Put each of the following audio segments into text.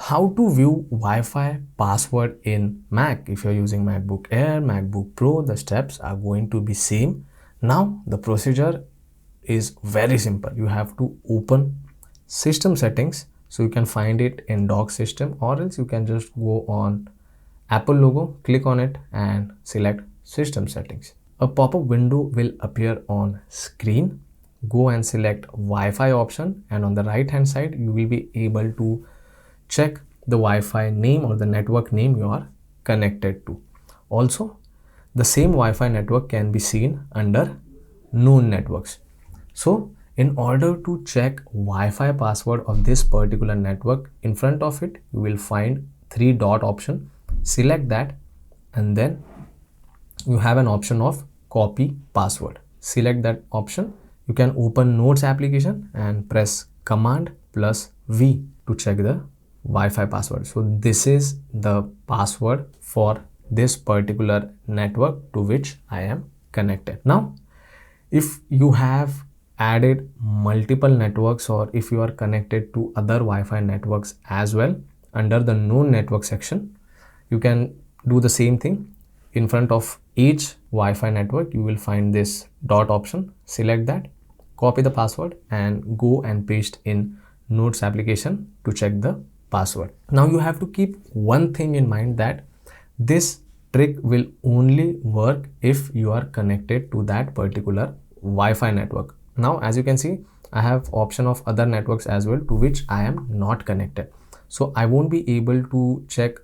How to view Wi-Fi password in Mac. If you're using MacBook Air, MacBook Pro, the steps are going to be same. Now the procedure is very simple. You have to open system settings, so you can find it in dock system, or else you can just go on Apple logo, click on it and select system settings. A pop-up window will appear on screen. Go and select Wi-Fi option, and on the right hand side you will be able to check the Wi-Fi name or the network name you are connected to. Also, the same Wi-Fi network can be seen under known networks. So in order to check Wi-Fi password of this particular network, in front of it you will find three dot option. Select that, and then you have an option of copy password. Select that option. You can open Notes application and press Command plus V to check the Wi-Fi password. So this is the password for this particular network to which I am connected. Now, if you have added multiple networks, or if you are connected to other Wi-Fi networks as well, under the known network section, you can do the same thing. In front of each Wi-Fi network, you will find this dot option. Select that, copy the password and go and paste in Notes application to check the password. Now you have to keep one thing in mind, that this trick will only work if you are connected to that particular Wi-Fi network. Now as you can see, I have option of other networks as well to which I am not connected. So I won't be able to check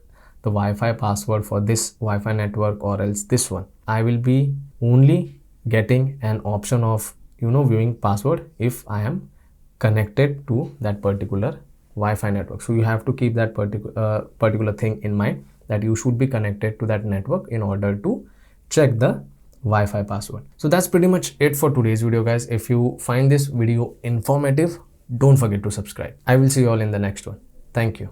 the Wi-Fi password for this Wi-Fi network or else this one. I will be only getting an option of viewing password if I am connected to that particular Wi-Fi network. So you have to keep that particular thing in mind, that you should be connected to that network in order to check the Wi-Fi password. So that's pretty much it for today's video, guys. If you find this video informative, don't forget to subscribe. I will see you all in the next one. Thank you.